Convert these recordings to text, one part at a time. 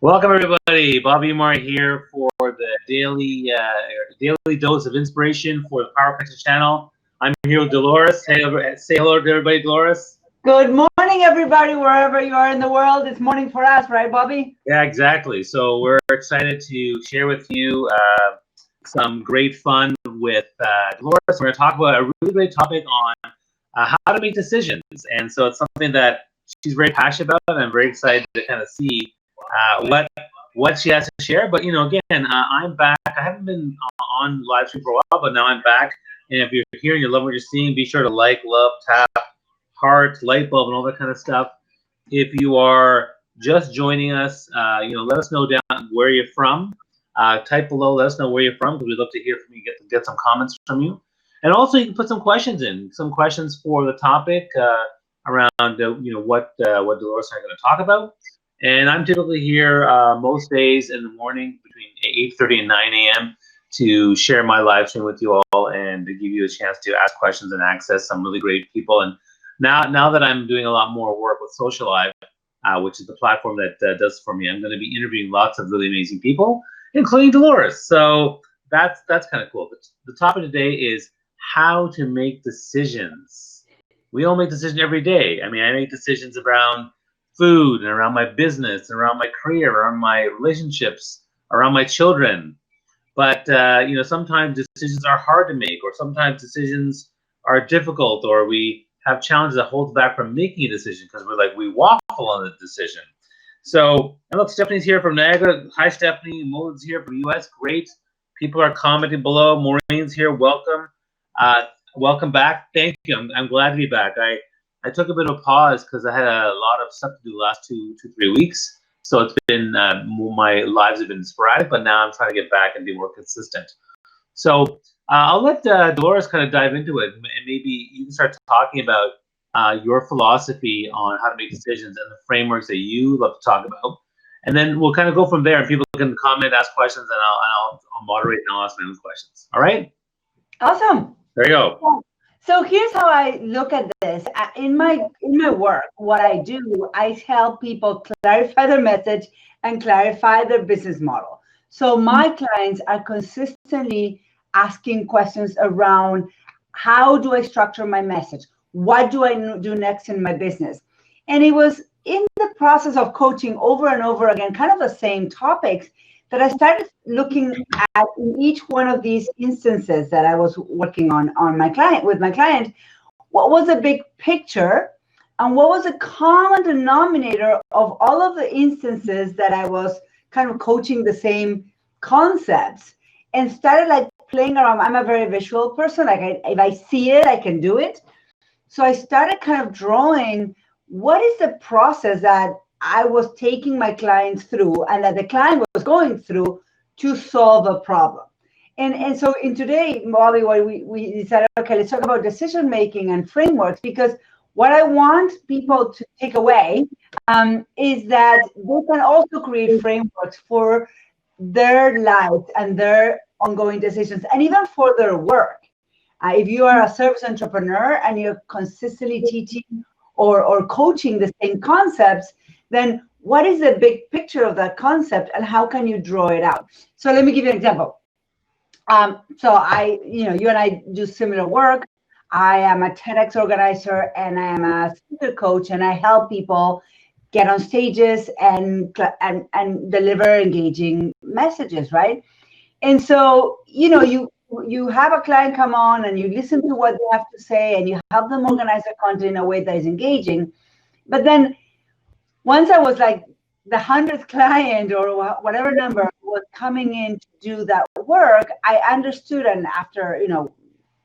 Welcome everybody. Bobby Umar here for the daily dose of inspiration for the Power Connection channel. I'm here with Dolores. Hey, say hello to everybody, Dolores. Good morning, everybody, wherever you are in the world. It's morning for us, right, Bobby? Yeah, exactly. So we're excited to share with you some great fun with Dolores. We're going to talk about a really great topic on how to make decisions, and so it's something that she's very passionate about, and I'm very excited to kind of see what she has to share. But again, I'm back. I haven't been on live stream for a while, but now I'm back. And if you're here and you love what you're seeing, be sure to like, love, tap, heart, light bulb, and all that kind of stuff. If you are just joining us, let us know down where you're from. Type below, let us know where you're from, because we'd love to hear from you, get some comments from you. And also, you can put some questions in, some questions for the topic around, what Dolores and I are going to talk about. And I'm typically here most days in the morning between 8:30 and 9 a.m. to share my live stream with you all and to give you a chance to ask questions and access some really great people. And now that I'm doing a lot more work with Social Live, which is the platform that does for me, I'm going to be interviewing lots of really amazing people, including Dolores. So that's kind of cool. But the topic today is how to make decisions. We all make decisions every day. I mean, I make decisions around food and around my business and around my career, around my relationships, around my children. But sometimes decisions are hard to make, or sometimes decisions are difficult, or we have challenges that hold us back from making a decision because we waffle on the decision. So, and look, Stephanie's here from Niagara. Hi, Stephanie. Mo's here from the US. Great. People are commenting below. Maureen's here. Welcome. Welcome back. Thank you. I'm glad to be back. I took a bit of a pause because I had a lot of stuff to do the last 3 weeks. So it's been, my lives have been sporadic, but now I'm trying to get back and be more consistent. So I'll let Dolores kind of dive into it, and maybe you can start talking about your philosophy on how to make decisions and the frameworks that you love to talk about. And then we'll kind of go from there, and people can comment, ask questions, and I'll moderate and I'll ask my own questions. All right? Awesome. There you go. So here's how I look at this. In my work, what I do, I help people clarify their message and clarify their business model. So my clients are consistently asking questions around how do I structure my message? What do I do next in my business? And it was in the process of coaching over and over again, kind of the same topics, that I started looking at in each one of these instances that I was working on my client, what was a big picture and what was a common denominator of all of the instances that I was kind of coaching the same concepts, and started playing around. I'm a very visual person. If I see it, I can do it. So I started kind of drawing what is the process that I was taking my clients through and that the client was going through to solve a problem. And so in today, Molly, we decided, okay, let's talk about decision making and frameworks, because what I want people to take away is that they can also create frameworks for their lives and their ongoing decisions, and even for their work. If you are a service entrepreneur and you're consistently teaching or coaching the same concepts, then what is the big picture of that concept and how can you draw it out? So let me give you an example. So you and I do similar work. I am a TEDx organizer and I am a speaker coach, and I help people get on stages and deliver engaging messages, right? And so, you have a client come on and you listen to what they have to say and you help them organize their content in a way that is engaging. But then once I was like the 100th client or whatever number was coming in to do that work, I understood. And after,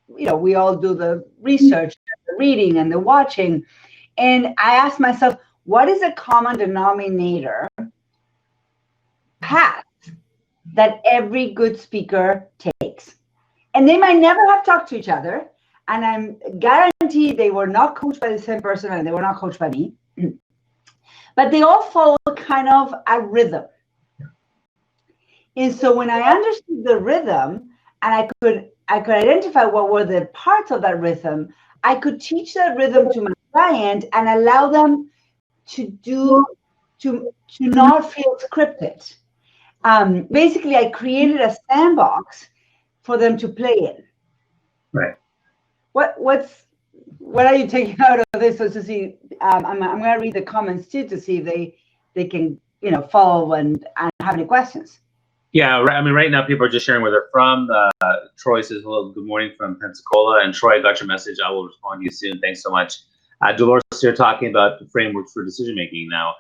we all do the research, the reading and the watching. And I asked myself, what is a common denominator path that every good speaker takes? And they might never have talked to each other. And I'm guaranteed they were not coached by the same person and they were not coached by me. But they all follow kind of a rhythm. And so when I understood the rhythm and I could identify what were the parts of that rhythm, I could teach that rhythm to my client and allow them to to not feel scripted. Basically, I created a sandbox for them to play in. Right. What are you taking out of this? So to see, I'm going to read the comments too to see if they can follow and have any questions. Yeah, I mean, right now people are just sharing where they're from. Troy says, hello, good morning from Pensacola. And Troy, I got your message. I will respond to you soon. Thanks so much. Dolores, you're talking about the frameworks for decision making now.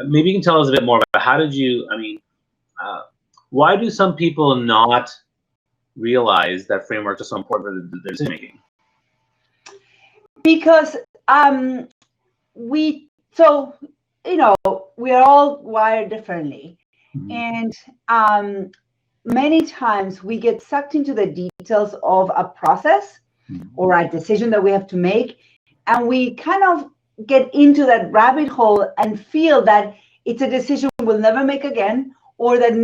Maybe you can tell us a bit more about how did you, why do some people not realize that frameworks are so important for their decision making? Because we are all wired differently. Mm-hmm. And many times we get sucked into the details of a process mm-hmm. or a decision that we have to make, and we kind of get into that rabbit hole and feel that it's a decision we'll never make again, or that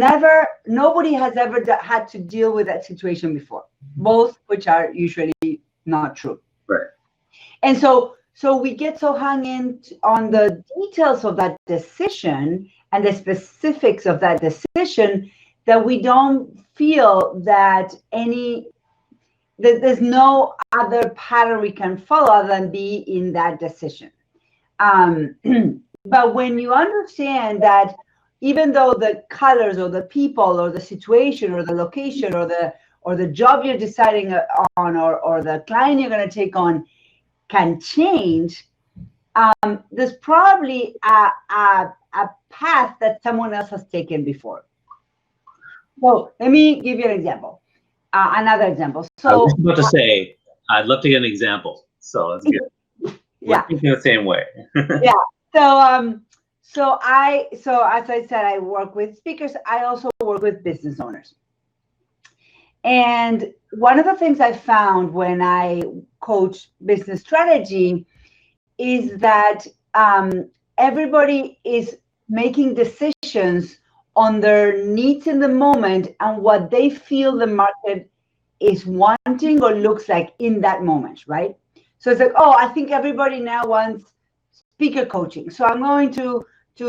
nobody has ever had to deal with that situation before, both which are usually not true. Right. And so we get so hung in on the details of that decision and the specifics of that decision that we don't feel that there's no other pattern we can follow other than be in that decision. But when you understand that even though the colors or the people or the situation or the location or the job you're deciding on or the client you're going to take on can change, there's probably a path that someone else has taken before. So let me give you an example. Another example. So I was about to say, I'd love to get an example. So let's get. Yeah. We're thinking the same way. Yeah. So as I said, I work with speakers. I also work with business owners. And one of the things I found when I coach business strategy is that everybody is making decisions on their needs in the moment and what they feel the market is wanting or looks like in that moment, right? So it's like, I think everybody now wants speaker coaching. So I'm going to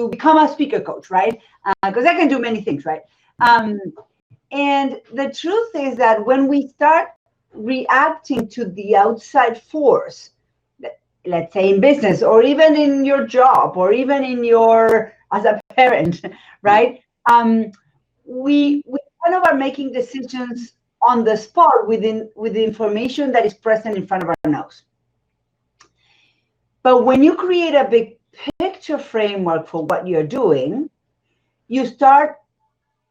become a speaker coach, right? Because I can do many things, right? And the truth is that when we start reacting to the outside force, let's say in business or even in your job or even as a parent, right? We kind of are making decisions on the spot with the information that is present in front of our nose. But when you create a big picture framework for what you're doing, you start,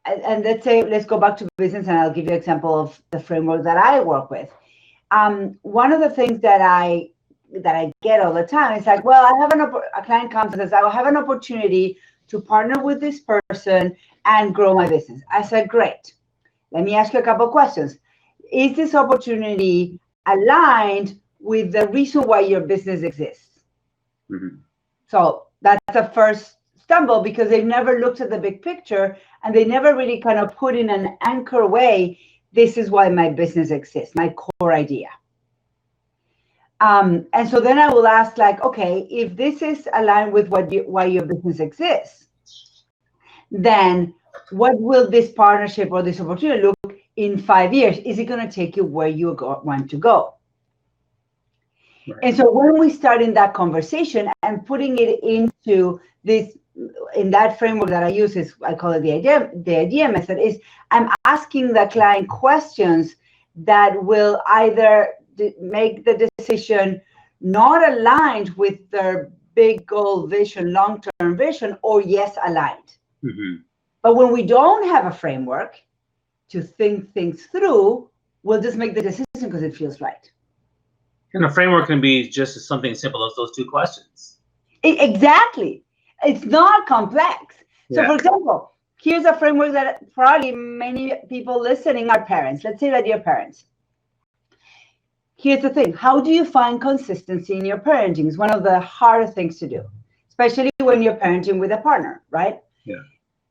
and let's go back to business, and I'll give you an example of the framework that I work with. One of the things that I get all the time is like, well, I have a client comes and says, I will have an opportunity to partner with this person and grow my business. I said, great. Let me ask you a couple of questions. Is this opportunity aligned with the reason why your business exists? Mm-hmm. So that's the first stumble, because they've never looked at the big picture and they never really kind of put in an anchor way. This is why my business exists, my core idea. And so then I will ask, like, okay, if this is aligned with why your business exists, then what will this partnership or this opportunity look in 5 years? Is it going to take you where you want to go? Right. And so when we start in that conversation and putting it into this, in that framework that I use, I call it the idea method, is I'm asking the client questions that will either make the decision not aligned with their big goal vision, long-term vision, or yes, aligned. Mm-hmm. But when we don't have a framework to think things through, we'll just make the decision because it feels right. And a framework can be just something simple as those two questions. Exactly. It's not complex. Yeah. So for example, here's a framework that probably many people listening are parents. Let's say that you're parents. Here's the thing. How do you find consistency in your parenting? It's one of the hardest things to do, especially when you're parenting with a partner, right? Yeah.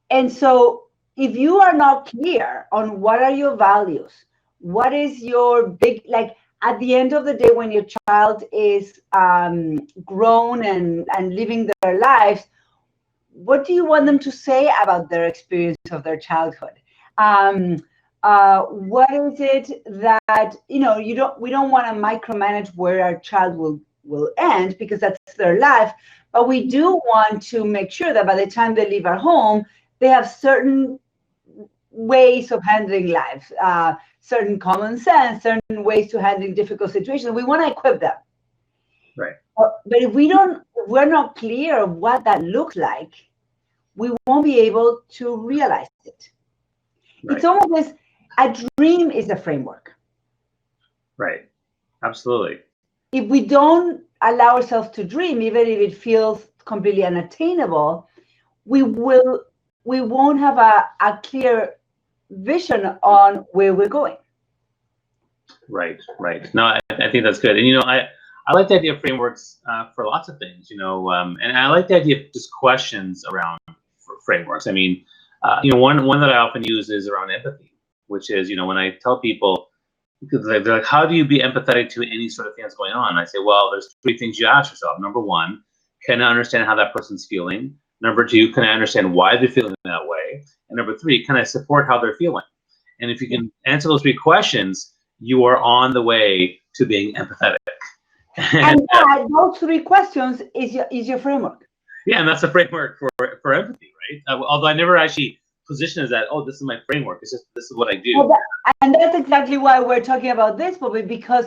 And so if you are not clear on what are your values, what is your big, like at the end of the day, when your child is grown and living their lives, what do you want them to say about their experience of their childhood? What is it that, we don't want to micromanage where our child will end, because that's their life, but we do want to make sure that by the time they leave our home, they have certain ways of handling life, certain common sense, certain ways to handling difficult situations. We want to equip them. Right. But if we're not clear of what that looks like, we won't be able to realize it. Right. It's almost as a dream is a framework. Right. Absolutely. If we don't allow ourselves to dream, even if it feels completely unattainable, we won't have a clear vision on where we're going. Right. No, I think that's good. And, I like the idea of frameworks for lots of things, and I like the idea of just questions around frameworks. I mean, one that I often use is around empathy, which is, when I tell people, because they're like, how do you be empathetic to any sort of thing that's going on? I say, well, there's 3 things you ask yourself. Number 1, can I understand how that person's feeling? Number 2, can I understand why they're feeling that way? And number 3, can I support how they're feeling? And if you can answer those 3 questions, you are on the way to being empathetic. And those 3 questions is your framework. Yeah, and that's a framework for empathy, right? Although I never actually position as that, this is my framework. It's just, this is what I do. Well, and that's exactly why we're talking about this, Bobby, because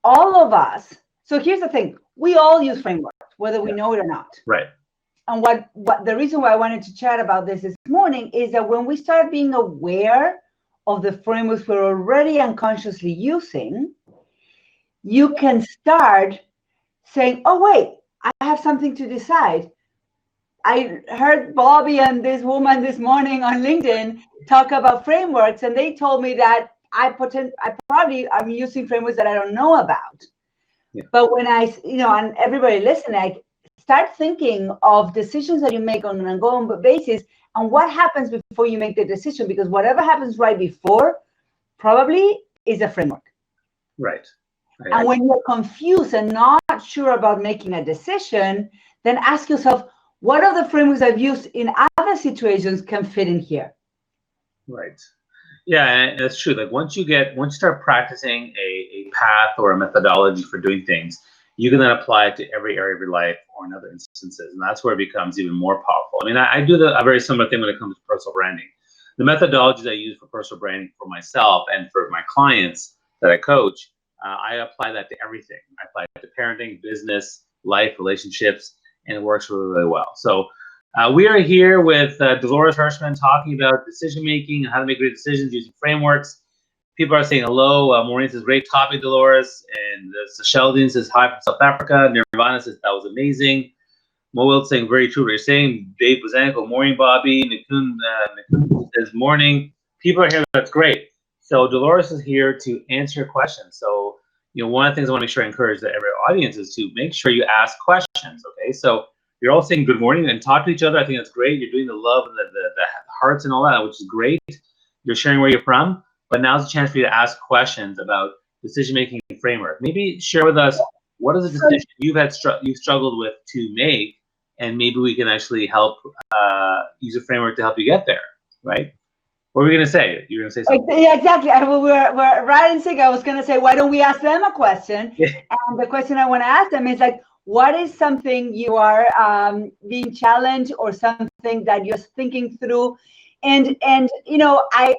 all of us, so here's the thing, we all use frameworks, whether we know it or not. Right. And what the reason why I wanted to chat about this morning is that when we start being aware of the frameworks we're already unconsciously using, you can start saying, oh, wait, I have something to decide. I heard Bobby and this woman this morning on LinkedIn talk about frameworks, and they told me that I'm using frameworks that I don't know about. Yeah. But when and everybody listening, start thinking of decisions that you make on an ongoing basis and what happens before you make the decision, because whatever happens right before probably is a framework. Right. And when you're confused and not sure about making a decision, then ask yourself, what are the frameworks I've used in other situations can fit in here? Right. Yeah, and that's true. Like once you start practicing a path or a methodology for doing things, you can then apply it to every area of your life or in other instances. And that's where it becomes even more powerful. I mean, I do a very similar thing when it comes to personal branding. The methodologies I use for personal branding for myself and for my clients that I coach, I apply that to everything. I apply it to parenting, business, life, relationships, and it works really, really well. So we are here with Dolores Hirschmann talking about decision-making and how to make great decisions using frameworks. People are saying hello. Maureen says, great topic, Dolores. And Sheldon says, hi from South Africa. Nirvana says, that was amazing. Moil saying, very true what you're saying. Dave Bozanko, morning, Bobby. Nikun says, morning. People are here. That's great. So Dolores is here to answer your questions. So, one of the things I want to make sure I encourage that every audience is to make sure you ask questions, okay? So you're all saying good morning and talk to each other. I think that's great. You're doing the love and the hearts and all that, which is great. You're sharing where you're from, but now's a chance for you to ask questions about decision-making framework. Maybe share with us, what is a decision you've struggled with to make, and maybe we can actually help use a framework to help you get there, right? What were we going to say? You were going to say something. Yeah, exactly. We're right in sync. I was going to say, why don't we ask them a question? Yeah. And the question I want to ask them is like, what is something you are being challenged or something that you're thinking through? And I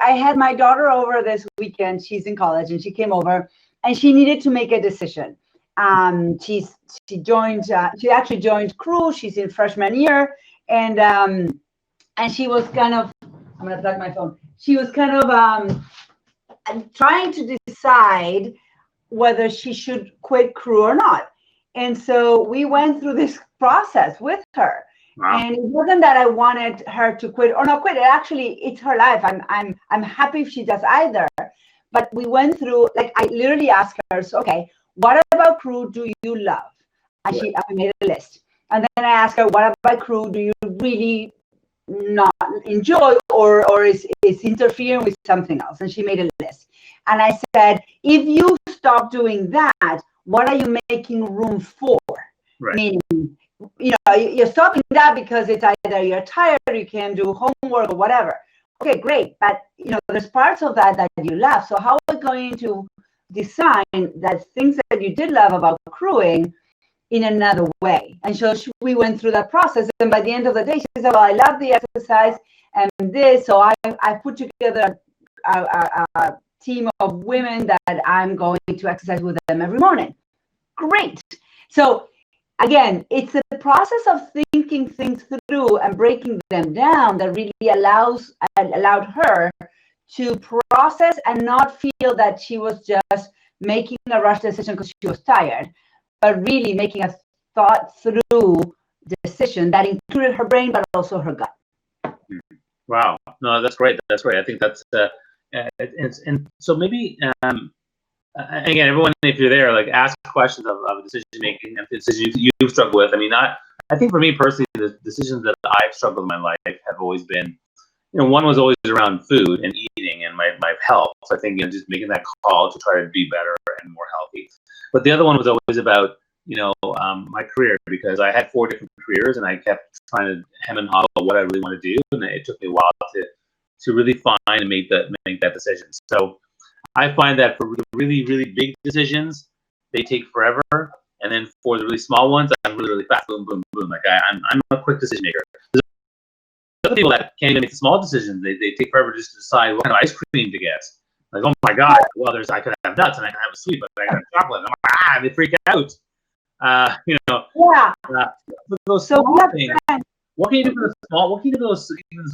had my daughter over this weekend. She's in college, and she came over, and she needed to make a decision. She actually joined crew. She's in freshman year, and she was kind of, I'm going to plug my phone. She was kind of trying to decide whether she should quit crew or not. And so we went through this process with her. Wow. And it wasn't that I wanted her to quit or not quit. It's her life. I'm happy if she does either. But we went through, like, I literally asked her, so, okay, what about crew do you love? And I made a list. And then I asked her, what about crew do you really not enjoy or is interfering with something else? And she made a list. And I said, if you stop doing that, what are you making room for? Right. Meaning, you're stopping that because it's either you're tired, or you can't do homework or whatever. Okay, great. But, there's parts of that you love. So how are we going to design that things that you did love about crewing in another way? And so we went through that process. And by the end of the day, she said, well, I love the exercise and this. So I put together a team of women that I'm going to exercise with them every morning. Great. So again, it's the process of thinking things through and breaking them down that really allowed her to process and not feel that she was just making a rush decision because she was tired, but really making a thought through decision that included her brain, but also her gut. Wow. No, that's great. That's great. I think that's, and so maybe, again, everyone, if you're there, like, ask questions of decision making and decisions you've struggled with. I mean, I think for me personally, the decisions that I've struggled in my life have always been, one was always around food and eating and my health. So I think, just making that call to try to be better and more healthy. But the other one was always about, my career, because I had 4 different careers and I kept trying to hem and haw what I really want to do. And it took me a while to really find and make that decision. So I find that for the really, really big decisions, they take forever. And then for the really small ones, I'm really, really fast. Boom, boom, boom. Like I'm a quick decision maker. There's other people that can't even make the small decisions. They take forever just to decide what kind of ice cream to get. Like, oh my God, well, I could have nuts and I can have a sweet, but I can have chocolate. And I'm like, they freak out. Yeah. For those small things, what can you do for the small? What can you do for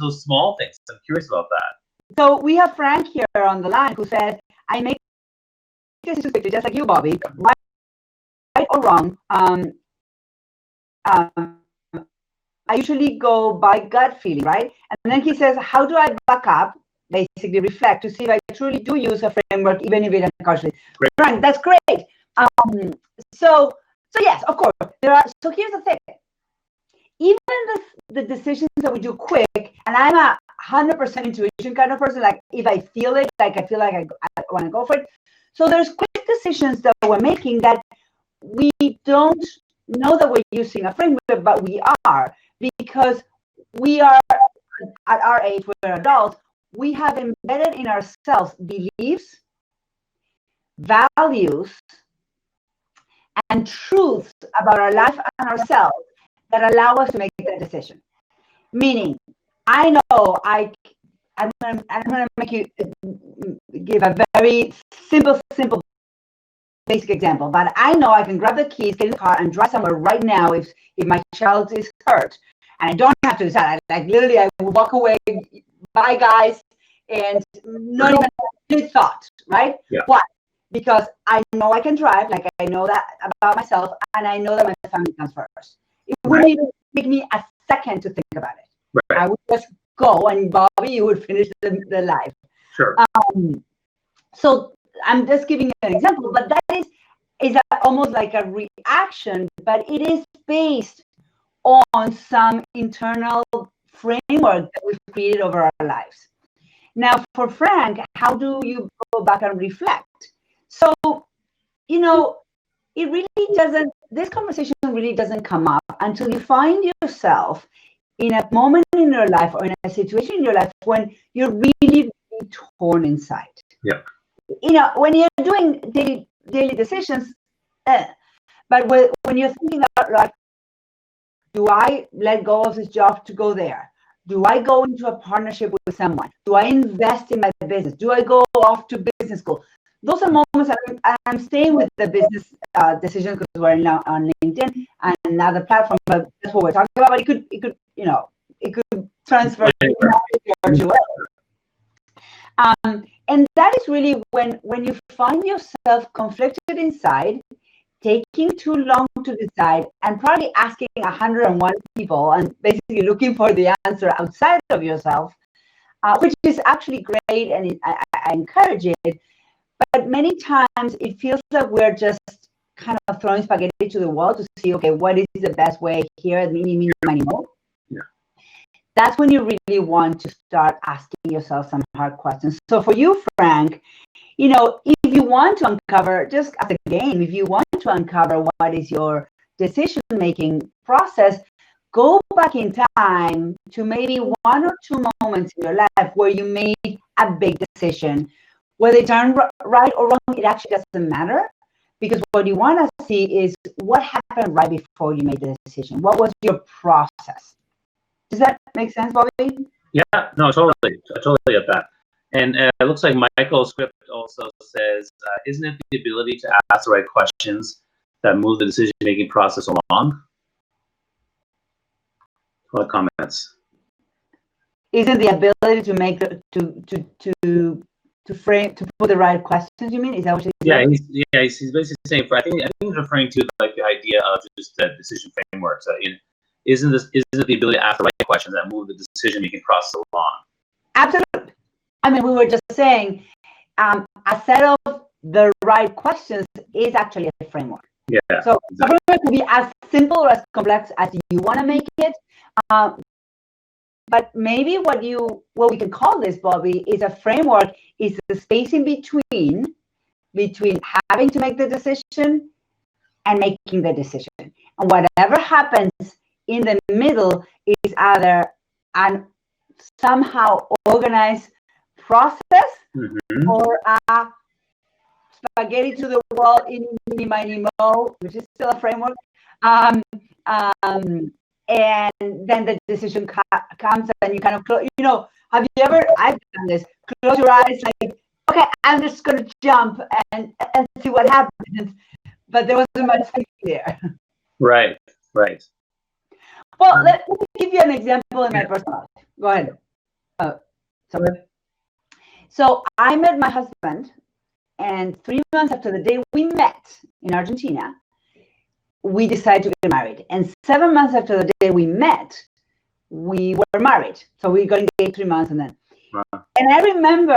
those small things? I'm curious about that. So we have Frank here on the line who says, I make decisions quickly, just like you, Bobby, right or wrong. I usually go by gut feeling, right? And then he says, how do I back up, basically reflect to see if I truly do use a framework, even if it's unconsciously. Frank, that's great. So yes, of course, there are. So here's the thing. Even the decisions that we do quick, and I'm a 100% intuition kind of person, like if I feel it, like I feel like I want to go for it. So there's quick decisions that we're making that we don't know that we're using a framework, but we are, because we are, at our age, we're adults, we have embedded in ourselves beliefs, values, and truths about our life and ourselves that allow us to make that decision. Meaning, I know I'm going to make you give a very simple, basic example, but I know I can grab the keys, get in the car, and drive somewhere right now if my child is hurt, and I don't have to decide. Like literally, I will walk away, bye guys, and not even a good thought, right? Yeah. Why? Because I know I can drive, like I know that about myself, and I know that my family comes first. It wouldn't even take me a second to think about it. Right. I would just go, and Bobby, you would finish the live. Sure. So I'm just giving you an example, but that is almost like a reaction, but it is based on some internal framework that we've created over our lives. Now, for Frank, how do you go back and reflect? So, it really doesn't, this conversation really doesn't come up until you find yourself in a moment in your life or in a situation in your life when you're really, really torn inside. Yeah. When you're doing daily decisions, but when you're thinking about, like, do I let go of this job to go there? Do I go into a partnership with someone? Do I invest in my business? Do I go off to business school? Those are moments I'm staying with the business decision because we're now on LinkedIn and another platform, but that's what we're talking about. But it could transfer to and that is really when you find yourself conflicted inside, taking too long to decide, and probably asking 101 people and basically looking for the answer outside of yourself, which is actually great, and I encourage it. But many times it feels like we're just kind of throwing spaghetti to the wall to see, okay, what is the best way here? Mini, mo. Yeah. That's when you really want to start asking yourself some hard questions. So for you, Frank, if you want to uncover, just as a game, if you want to uncover what is your decision-making process, go back in time to maybe 1 or 2 moments in your life where you made a big decision. Whether it's done right or wrong, it actually doesn't matter, because what you want to see is what happened right before you made the decision. What was your process? Does that make sense, Bobby? Yeah, no, totally. I totally get that. And it looks like Michael's script also says, isn't it the ability to ask the right questions that move the decision-making process along? What comments? Isn't the ability to make to frame, to put the right questions, you mean? Is that what you said? He's basically saying, I think he's referring to like the idea of just the decision framework. So isn't it the ability to ask the right questions that move the decision-making process along? Absolutely. I mean, we were just saying a set of the right questions is actually a framework. Yeah. So exactly. The framework can be as simple or as complex as you want to make it. But maybe what we can call this, Bobby, is a framework, is the space in between having to make the decision and making the decision. And whatever happens in the middle is either an somehow organized process or a spaghetti to the wall in mini mo, which is still a framework. And then the decision comes and you kind of close, have you ever, I've done this, close your eyes like, okay, I'm just going to jump and see what happens. But there wasn't much there. Right. Well, let me give you an example in my personal life. Go ahead. So I met my husband, and 3 months after the day we met in Argentina, we decided to get married. And 7 months after the day we met, we were married. So we got engaged 3 months and then. Wow. And I remember,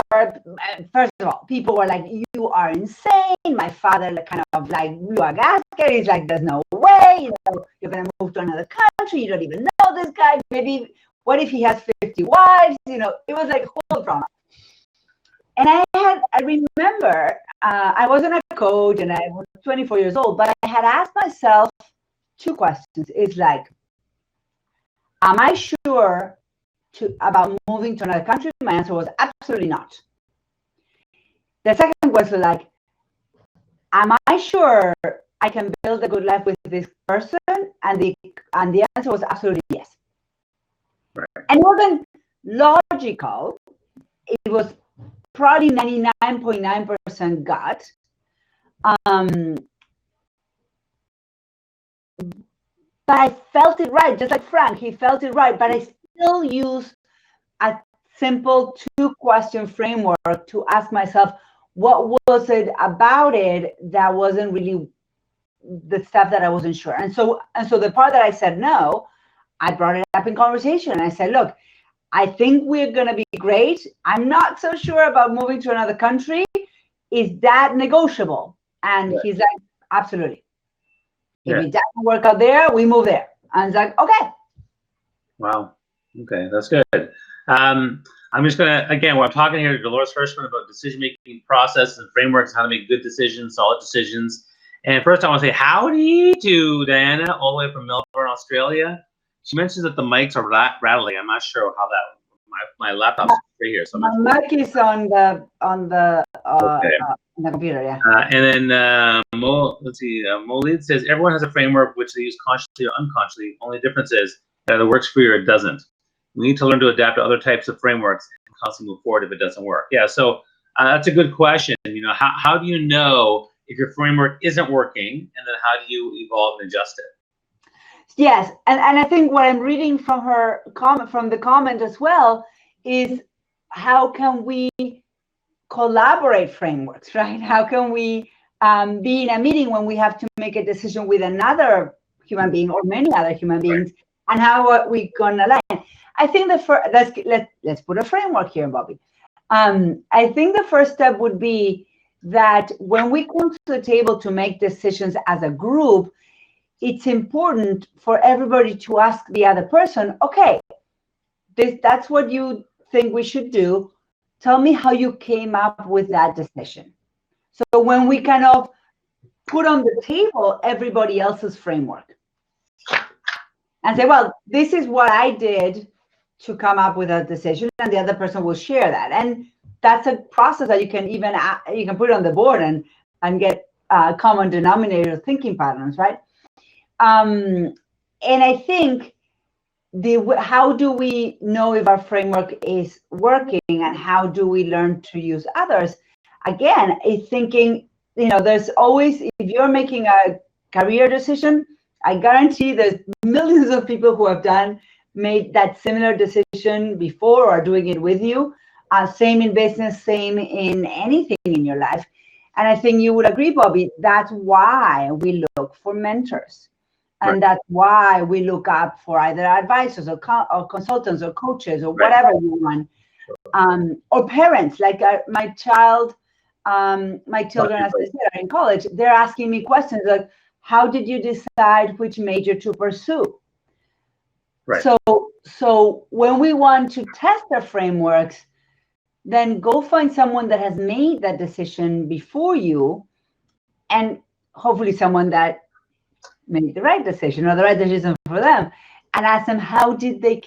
first of all, people were like, you are insane. My father kind of like blew a gasket. He's like, there's no way, you're going to move to another country. You don't even know this guy. Maybe, what if he has 50 wives? It was like whole drama. And I remember, I wasn't a coach and I was 24 years old, but I had asked myself 2 questions. It's like, am I sure about moving to another country? My answer was absolutely not. The second question, like, am I sure I can build a good life with this person? And the answer was absolutely yes. Right. And it wasn't logical. It was probably 99.9% gut. But I felt it right, just like Frank, he felt it right. But I still use a simple 2-question framework to ask myself, what was it about it that wasn't really the stuff that I wasn't sure? And so the part that I said no, I brought it up in conversation. And I said, look, I think we're going to be great. I'm not so sure about moving to another country. Is that negotiable? And yeah. He's like, absolutely. If it doesn't work out there, we move there. And I was like, okay. Wow. Okay, that's good. I'm just going to, again, we're talking here to Dolores Hirschmann about decision-making process and frameworks, how to make good decisions, solid decisions. And first I want to say howdy to Diana, all the way from Melbourne, Australia. She mentions that the mics are rattling. I'm not sure how that, my laptop's right here. So my mic is on the computer, yeah. And then let's see, Molid says everyone has a framework which they use consciously or unconsciously. Only difference is that it works for you or it doesn't. We need to learn to adapt to other types of frameworks and constantly move forward if it doesn't work. Yeah, so that's a good question. How do you know if your framework isn't working, and then how do you evolve and adjust it? Yes, and I think what I'm reading from her comment, from the comment as well, is how can we collaborate frameworks, right? How can we be in a meeting when we have to make a decision with another human being or many other human beings, right. And how are we gonna align? I think let's put a framework here, Bobby. I think the first step would be that when we come to the table to make decisions as a group, it's important for everybody to ask the other person, okay, that's what you think we should do. Tell me how you came up with that decision. So when we kind of put on the table everybody else's framework and say, well, this is what I did to come up with a decision, and the other person will share that. And that's a process that you can even you can put on the board and get common denominator thinking patterns, right? And I think how do we know if our framework is working, and how do we learn to use others? Again, it's thinking, there's always, if you're making a career decision, I guarantee there's millions of people who have made that similar decision before or are doing it with you. Same in business, same in anything in your life. And I think you would agree, Bobby, that's why we look for mentors. And that's why we look up for either advisors or consultants or coaches or whatever you want. Or parents, like my children, as I said, are in college. They're asking me questions like, how did you decide which major to pursue? Right. So when we want to test our frameworks, then go find someone that has made that decision before you, and hopefully someone that made the right decision or the right decision for them, and ask them, how did they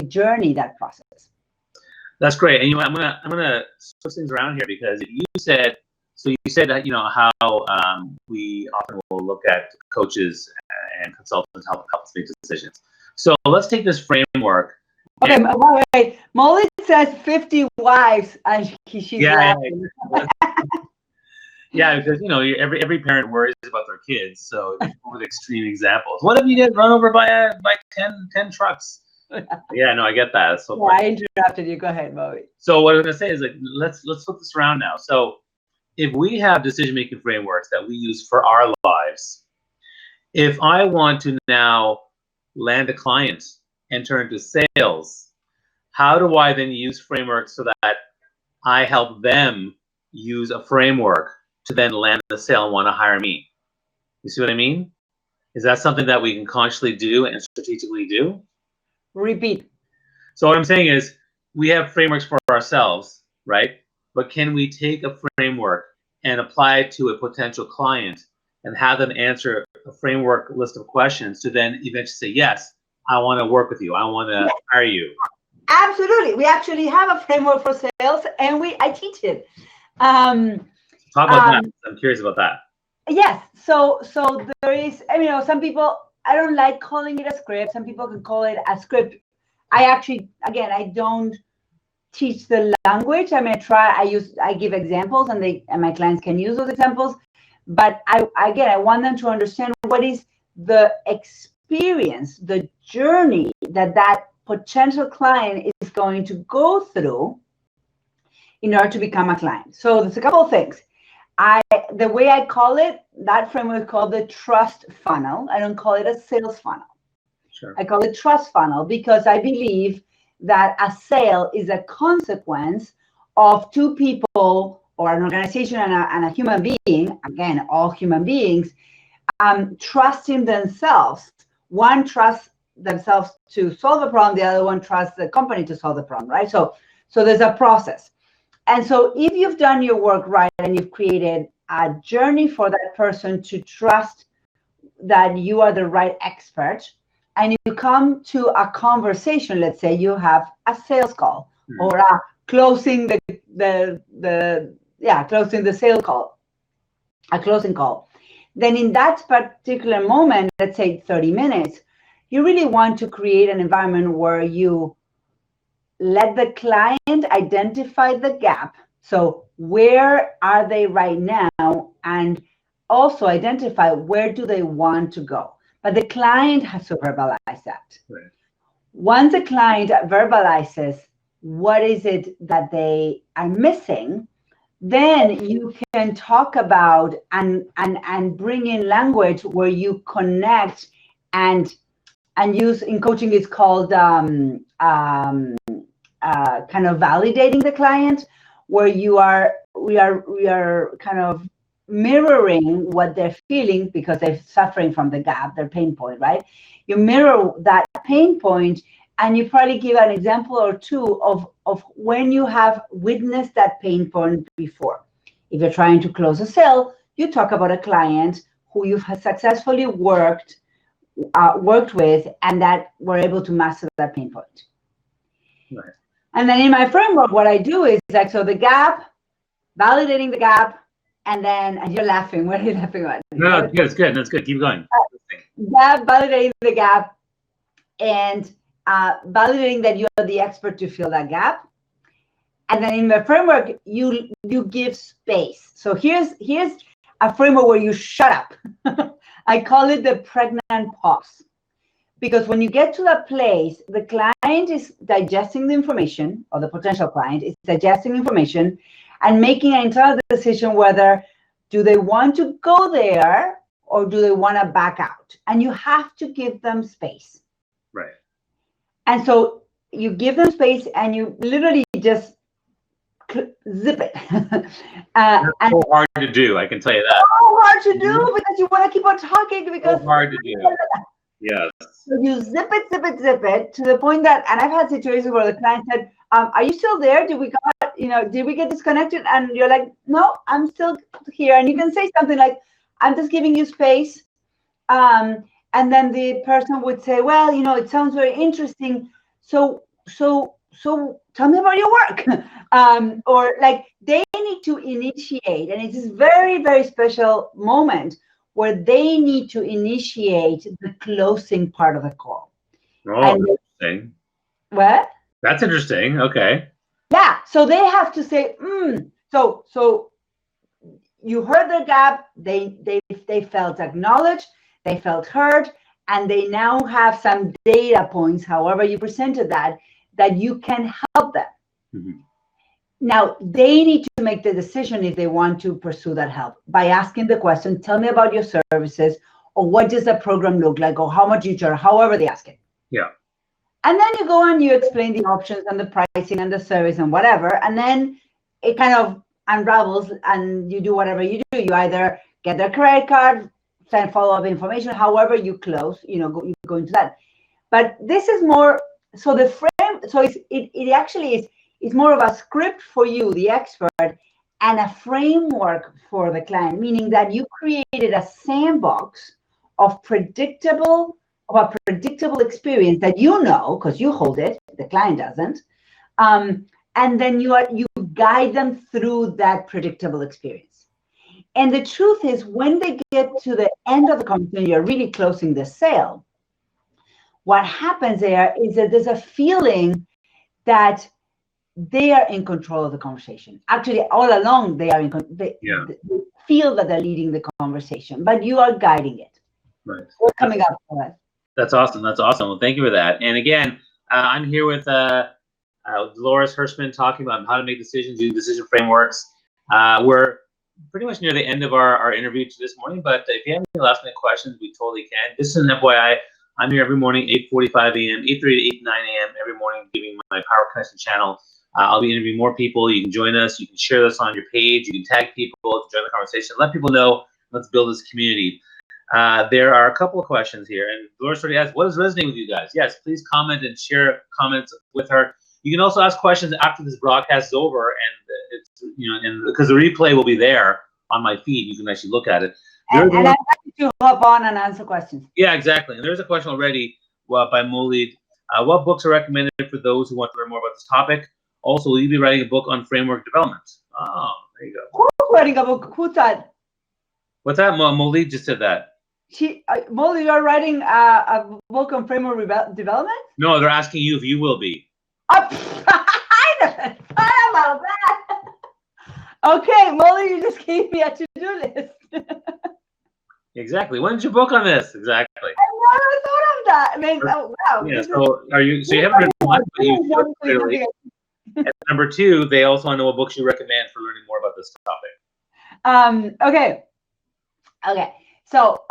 journey that process? That's great. And I'm gonna switch things around here, because you said that how we often will look at coaches and consultants help us make decisions. So let's take this framework. Okay, wait. Molly says 50 wives, and she's laughing. Yeah, because every parent worries about their kids. So with extreme examples, what if you get run over by 10 trucks? Yeah, no, I get that. So I interrupted you. Go ahead, Bobby. So what I'm gonna say is, like, let's flip this around now. So if we have decision-making frameworks that we use for our lives, if I want to now land a client and turn to sales, how do I then use frameworks so that I help them use a framework to then land the sale and want to hire me? You see what I mean? Is that something that we can consciously do and strategically do? Repeat. So what I'm saying is, we have frameworks for ourselves, right? But can we take a framework and apply it to a potential client and have them answer a framework list of questions to then eventually say, yes, I want to work with you. I want to hire you. Absolutely. We actually have a framework for sales, and I teach it. Talk about that. I'm curious about that. Yes. So there is, some people, I don't like calling it a script. Some people can call it a script. I don't teach the language. I give examples, and my clients can use those examples. But I want them to understand what is the experience, the journey that potential client is going to go through in order to become a client. So there's a couple of things. The way I call it, that framework is called the trust funnel. I don't call it a sales funnel. Sure. I call it trust funnel, because I believe that a sale is a consequence of two people or an organization and a human being, again, all human beings, trusting themselves. One trusts themselves to solve a problem, the other one trusts the company to solve the problem, right? So there's a process. And so if you've done your work right and you've created a journey for that person to trust that you are the right expert, and you come to a conversation, let's say you have a sales call or a closing closing the sales call, a closing call, then in that particular moment, let's say 30 minutes, you really want to create an environment where you let the client identify the gap. So where are they right now? And also identify where do they want to go. But the client has to verbalize that. Right. Once a client verbalizes what is it that they are missing, then you can talk about and bring in language where you connect and use, in coaching it's called kind of validating the client, where we are kind of mirroring what they're feeling because they're suffering from the gap, their pain point, right? You mirror that pain point, and you probably give an example or two of when you have witnessed that pain point before. If you're trying to close a sale, you talk about a client who you've successfully worked with and that were able to master that pain point. Right. And then in my framework, what I do is like, so the gap, validating the gap, and you're laughing. What are you laughing at? No, it's good. That's good. Keep going. Gap, validating the gap, and validating that you are the expert to fill that gap. And then in the framework, you give space. So here's a framework where you shut up. I call it the pregnant pause. Because when you get to that place, the client is digesting the information, or the potential client is digesting information and making an internal decision whether do they want to go there or do they want to back out. And you have to give them space. Right. And so you give them space and you literally just zip it. That's so hard to do, I can tell you that. So hard to do because you want to keep on talking. Because so hard to do. Yes. So you zip it to the point that, and I've had situations where the client said, "Are you still there? Did we get disconnected?" And you're like, "No, I'm still here." And you can say something like, "I'm just giving you space." And then the person would say, "Well, it sounds very interesting. So tell me about your work." Or like they need to initiate, and it's this very, very special moment where they need to initiate the closing part of the call. Oh, interesting. What? That's interesting. Okay. Yeah. So they have to say, So you heard the gap. They felt acknowledged. They felt heard, and they now have some data points, however you presented that you can help them. Mm-hmm. Now, they need to make the decision if they want to pursue that help by asking the question, tell me about your services, or what does the program look like, or how much you charge, however they ask it. Yeah. And then you go and you explain the options and the pricing and the service and whatever. And then it kind of unravels and you do whatever you do. You either get their credit card, send follow-up information, however you close, you go into that. But this is more, so the frame, so it actually is, it's more of a script for you, the expert, and a framework for the client, meaning that you created a sandbox of a predictable experience that because you hold it, the client doesn't, and then you guide them through that predictable experience. And the truth is, when they get to the end of the conversation, you're really closing the sale. What happens there is that there's a feeling that they are in control of the conversation. Actually, all along, they are they feel that they're leading the conversation, but you are guiding it. Right. What's coming up for us? That's awesome. Well, thank you for that. And again, I'm here with Dolores Hirschmann talking about how to make decisions using decision frameworks. We're pretty much near the end of our interview this morning, but if you have any last minute questions, we totally can. This is an FYI. I'm here every morning, 8:45 a.m., 8:30 to 8:09 a.m. every morning, giving my Power Connection channel. I'll be interviewing more people. You can join us. You can share this on your page. You can tag people to join the conversation. Let people know. Let's build this community. There are a couple of questions here, and Dolores already asked, what is resonating with you guys? Yes, please comment and share comments with her. You can also ask questions after this broadcast is over, and it's and because the replay will be there on my feed, you can actually look at it. And I'm happy to hop on and answer questions. Yeah, exactly. And there's a question already by Molid. What books are recommended for those who want to learn more about this topic? Also, will you be writing a book on framework development? Oh, there you go. Who's writing a book? Who's that? What's that? Molid just said that. Molly, you're writing a book on framework development? No, they're asking you if you will be. I never thought about that. Okay, Molly, you just gave me a to-do list. Exactly. When's your book on this? Exactly. I never thought of that. I mean, oh, wow. Yeah. So you haven't written one, but you should clearly. And number two, they also want to know what books you recommend for learning more about this topic. Okay. So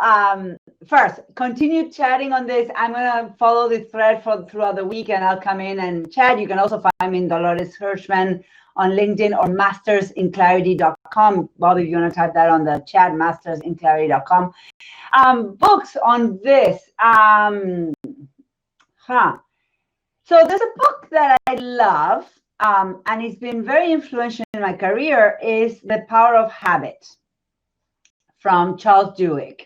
first, continue chatting on this. I'm gonna follow the thread throughout the week, and I'll come in and chat. You can also find me in Dolores Hirschmann on LinkedIn or mastersinclarity.com. Bobby, if you want to type that on the chat, mastersinclarity.com. Books on this. So there's a book that I love, and it's been very influential in my career, is The Power of Habit. from Charles Duhigg.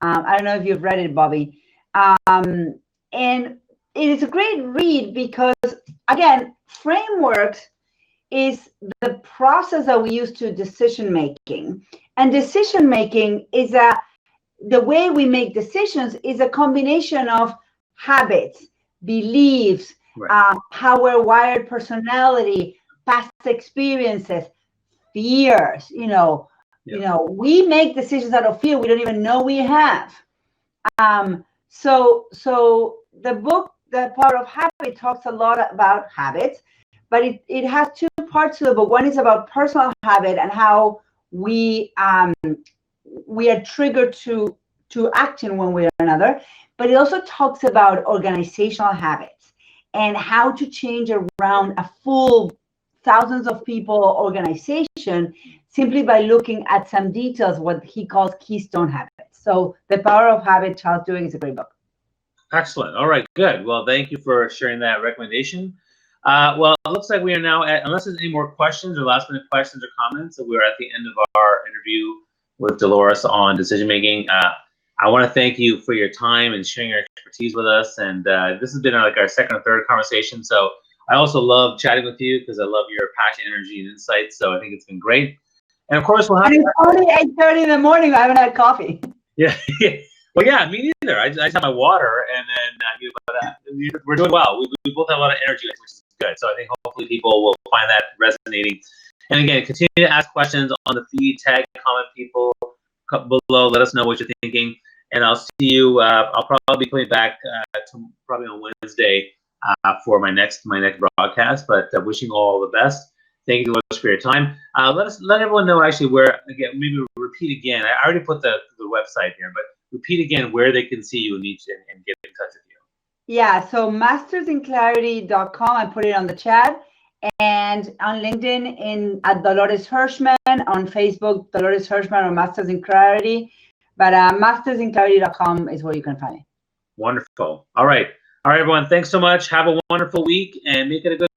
I don't know if you've read it, Bobby. And it is a great read because, again, frameworks is the process that we use to decision making. And decision making is the way we make decisions is a combination of habits, beliefs, right. how we're wired, personality, past experiences, fears. We make decisions out of fear we don't even know we have. So the book, The Power of Habit, talks a lot about habits, but it has two parts to the book. One is about personal habit and how we are triggered to act in one way or another. But it also talks about organizational habits and how to change around a full thousands of people organization simply by looking at some details, what he calls keystone habits. So The Power of Habit, Charles Duhigg, is a great book. Excellent. All right, good. Well, thank you for sharing that recommendation. Well, it looks like we are now at, unless there's any more questions or last minute questions or comments, so we're at the end of our interview with Dolores on decision making. I want to thank you for your time and sharing your expertise with us. And this has been like our second or third conversation. So I also love chatting with you because I love your passion, energy, and insights. So I think it's been great. And of course, we'll have. And it's only 8:30 in the morning. I haven't had coffee. Yeah. Well, yeah, me neither. I just have my water, and then we're doing well. We both have a lot of energy, which is good. So I think hopefully people will find that resonating. And again, continue to ask questions on the feed, tag, comment people below. Let us know what you're thinking, and I'll see you. I'll probably be coming back probably on Wednesday for my next broadcast. But wishing you all the best. Thank you so much for your time. Let everyone know actually where, again, maybe repeat again. I already put the website here, but repeat again where they can see you and get in touch with you. Yeah, so mastersinclarity.com. I put it on the chat, and on LinkedIn at Dolores Hirschmann, on Facebook Dolores Hirschmann or Masters in Clarity. But mastersinclarity.com is where you can find it. Wonderful. All right, everyone. Thanks so much. Have a wonderful week and make it a good